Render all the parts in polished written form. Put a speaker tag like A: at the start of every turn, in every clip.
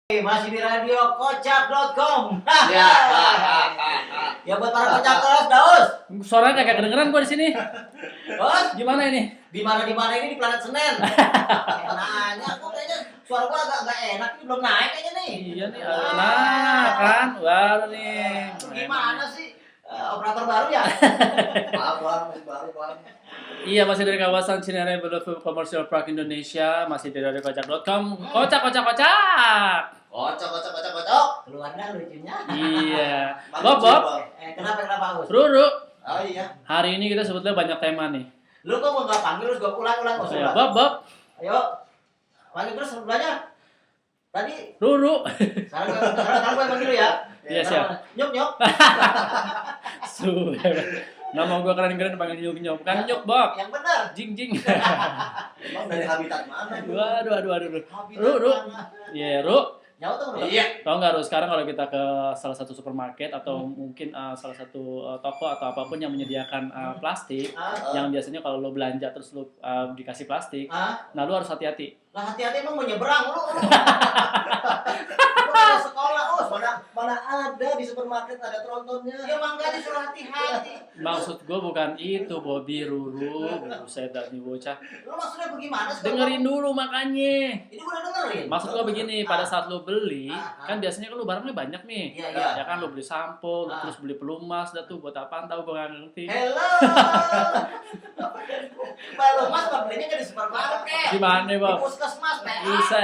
A: Masih di radio kocak.com.
B: Ya.
A: Ya buat para kocak keras, Daus.
C: Suaranya kayak kedengeran gua di sini.
A: Daus,
C: Gimana ini?
A: di mana ini di planet Senin. Nanya, kok kayaknya suara gua agak enak, ini belum naik kayaknya nih.
C: Iya nih. Nah, kan baru nih.
A: Gimana sih? Operator baru ya?
B: Masih baru, Bang.
C: Iya, masih dari kawasan Cinere Boulevard Commercial Park Indonesia, masih dari kocak.com. Kocak.
B: Kocok.
A: Keluar dah lucunya.
C: Iya.
B: Malu,
C: Bob.
B: Bang.
A: Kenapa, Aus?
C: Ruru.
B: Oh iya.
C: Hari ini kita sebetulnya banyak tema nih.
A: Lu kok mau nggak panggil, terus gua ulang.
C: Iya, Bob.
A: Ayo. Panggil terus sebelahnya. Tadi,
C: Ruru.
A: sekarang gua yang panggil lu ya.
C: Iya, siap.
A: Nyok.
C: Nama gua keren-keren panggil nyuk. Bukan nyuk, Bob.
A: Yang benar.
C: Jing.
B: Emang dari habitat mana?
C: Waduh.
A: Habitat
C: Ru.
A: mana?
C: Iya, Ru.
A: Jauh tuh, Bro.
B: Iya.
C: Tahu nggak, Ru, sekarang kalau kita ke salah satu supermarket atau mungkin salah satu toko atau apapun yang menyediakan plastik, yang biasanya kalau lo belanja terus lo dikasih plastik, nah lo harus hati-hati.
A: Lah hati-hati emang mau nyebrang lu. Lu kayak sekolah, Us.
B: Mana ada di supermarket ada trontonnya.
A: Ya mangga disuruh hati-hati.
C: Maksud gue bukan itu, Bobby, Ruru, buset dah nih bocah.
A: Lu maksudnya bagaimana sih?
C: Dengerin dulu makanya.
A: Ini gua udah dengerin.
C: Maksud gue begini, pada saat lo beli, kan biasanya kan lo barangnya banyak nih.
A: Iya.
C: Ya kan lo beli sampo, lo terus beli pelumas, dah tuh buat apaan tahu gue nggak ngerti.
A: Hello. Kalau Mas nggak belinya kan di supermarket.
C: Gimana, Bob?
A: Di puskesmas, PA.
C: Bisa.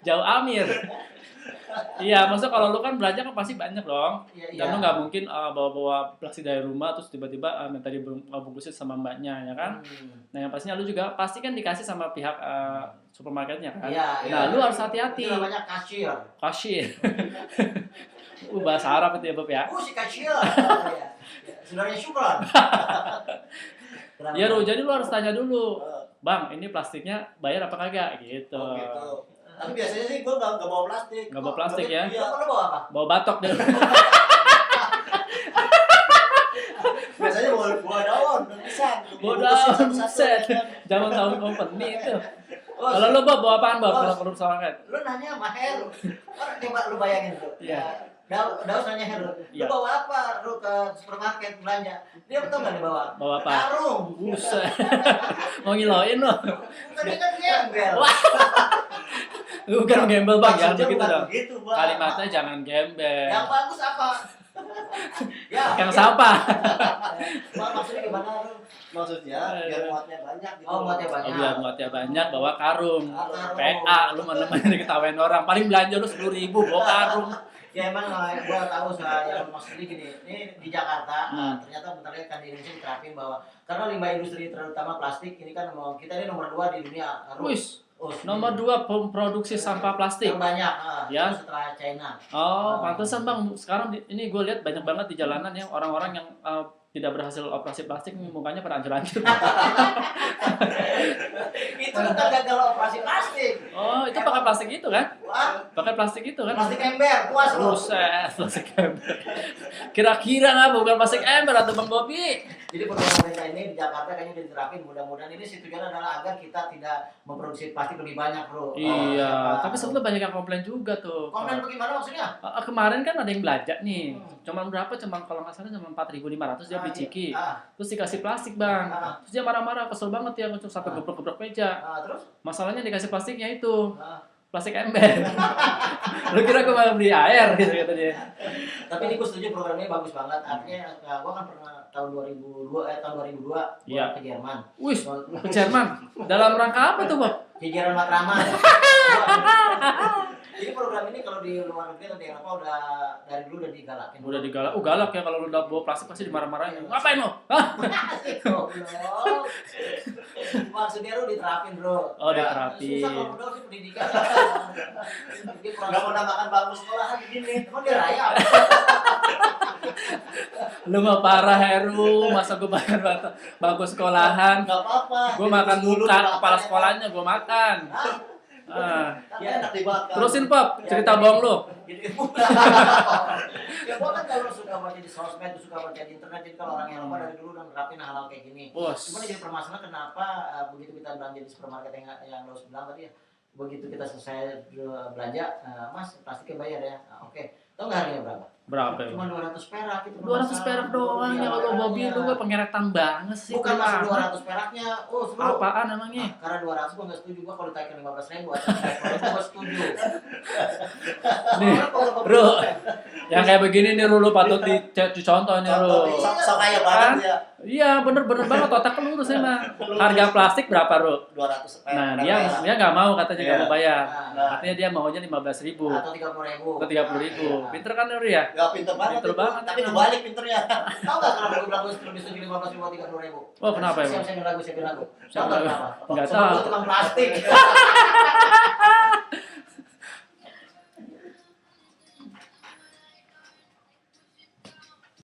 C: Jauh Amir. Iya, maksudnya kalau lu kan belanja kan pasti banyak dong.
A: Iya.
C: Dan lu nggak mungkin bawa plastik dari rumah terus tiba-tiba minta dibungkusin sama mbaknya, ya kan? Nah, yang pastinya lu juga pasti kan dikasih sama pihak supermarketnya kan.
A: Iya.
C: Nah, lu harus hati-hati.
A: Itu namanya kasir.
C: Kasih. Bahasa Arab itu ya, Bob ya.
A: Si kasir. Iya. Saudaranya Syukron.
C: Ya, Ru, jadi lu harus tanya dulu. Bang, ini plastiknya bayar apa kagak gitu.
B: Oh, gitu. Tapi biasanya sih gue nggak bawa plastik.
C: Nggak bawa plastik ya?
B: Iya.
A: Lu bawa apa?
C: Bawa batok deh.
B: Biasanya bawa daun, pisang.
C: Bawa daun, set. Jangan tahun company itu. Kalau lu bawa apaan, Bob? Kalau perlu supermarket?
A: Lu nanya sama Heru. Coba lu bayangin tuh.
C: Iya.
A: Daus nanya Heru. Lu
C: Iya.
A: bawa apa? Lu ke supermarket belanja. Dia betul nggak dibawa?
C: Bawa apa?
A: Karung.
C: Buset. Mau ngiloin lo.
A: Bukan dia kan gembel.
C: Lu bukan gembel, Bang, jangan
B: Maksudnya
C: begitu
B: bukan
C: dong.
B: begitu, Bang.
C: Kalimatnya jangan gembel.
A: Yang bagus apa?
C: Yang siapa?
A: Maksudnya gimana lu?
B: Maksudnya biar muatnya banyak gitu.
A: Oh, muatnya banyak.
C: Oh, biar muatnya banyak bawa karung.
A: Karung.
C: PA lu mana-mana diketawain orang. Paling belanja lu 10.000 bawa karung.
A: Ya emang gua tahu yang maksudnya gini, ini di Jakarta ternyata bentar lagi kan di Indonesia diterapin bahwa karena limbah industri terutama plastik ini kan kita ini nomor 2 di dunia.
C: Wis. Nomor 2 produksi sampah plastik.
A: Yang banyak,
C: Ya.
A: setelah China.
C: Oh, pantesan, Bang. Sekarang ini gue lihat banyak banget di jalanan ya orang-orang yang tidak berhasil operasi plastik mukanya pada hancur-hancur.
A: Itu bukan gagal operasi plastik.
C: Oh, itu pakai plastik itu kan?
A: Wah,
C: Pakai plastik itu kan?
A: plastik ember, puas lu.
C: Buset, plastik ember. Kira-kira nggak bukan plastik ember atau Bang Bobi?
A: Jadi program pemerintah ini di Jakarta kayaknya udah diterapin, mudah-mudahan ini tujuannya adalah agar kita tidak memproduksi plastik lebih banyak, Bro.
C: Iya, tapi sebetulnya banyak yang komplain juga tuh.
A: Komplain bagaimana maksudnya?
C: Kemarin kan ada yang belanja nih. Cuman berapa? Cuman kalau nggak salah cuma 4.500 dia beli ciki. Terus dikasih plastik, Bang. Terus dia marah-marah, kesel banget ya, sampai gebrek-gebrek meja.
A: Terus?
C: Masalahnya dikasih plastiknya itu. Plastik ember. Lu kira gue malah beli air gitu kata dia.
A: Tapi ini gue setuju programnya bagus banget. Artinya gue kan pernah tahun 2002
C: Iya.
A: ke Jerman.
C: Wih, ke Jerman. Dalam rangka apa tuh, Bob?
A: Jajaran Matraman. Jadi program ini kalau di luar negeri atau di Eropa udah dari dulu udah digalakin.
C: Udah digalak. Galak ya kalau lu udah bawa plastik pasti dimarah-marahin. Ngapain lo? Hah?
A: Goblok. Maksudnya lu diterapin, Bro.
C: Oh, diterapin.
A: Susah kalau udah sih pendidikan. Dia kurang
B: Nggak mau namakan bangku sekolahan gini.
A: Emang dia raya.
C: Lu mah parah, Heru. Masa gue makan bangku sekolahan?
B: Nggak apa-apa.
C: Gue makan muka kepala sekolahnya, gue makan.
B: Ya enak dibakar.
C: Terusin, Pop, cerita bohong lu.
A: Ya gua kan kalau suka baca di sosmed, suka baca di internet, jadi kalau orang Eropa dari dulu udah nerapin hal-hal kayak gini.
C: Bos.
A: Cuman jadi permasalahan kenapa begitu kita belanja di supermarket yang lo bilang tadi ya, begitu kita selesai belanja, Mas plastiknya bayar ya. Oke. Tahu nggak harganya berapa?
C: Berapa ya?
A: Cuma 200 perak itu.
C: 200 perak doang ya kalau mobil lu gue pengeretan banget sih.
A: Bukan masuk
C: Kenapa?
A: 200 peraknya. Oh, seru.
C: Apaan emangnya?
A: Karena 200 gua enggak setuju, gua kalau ditaikkan 15.000 atau 20.000 gua setuju.
C: Nih, Bro. Yang kayak begini nih lu patut dicontoh nih lu.
B: Sok kaya banget ya.
C: Iya, bener banget otak lu lurus emang. Harga plastik berapa, Bro?
B: 200 perak.
C: Nah, dia nggak mau katanya nggak mau bayar.
B: Nah.
C: Katanya dia maunya 15.000
A: atau 30.000.
C: atau 30.000. Pinter kan lu ya?
B: Ya pinter banget.
C: Pinter
B: itu.
C: banget,
B: Tapi
C: emang.
B: kebalik pinternya.
A: Tahu nggak kenapa gua bilang gua lebih setuju 15.000 atau 30.000?
C: Oh, kenapa emang?
A: Saya bilang lagu. Tahu
C: Siapa
A: nggak
C: lagu?
A: kenapa?
C: Nggak
A: Soalnya
C: tahu.
A: gua tukang plastik.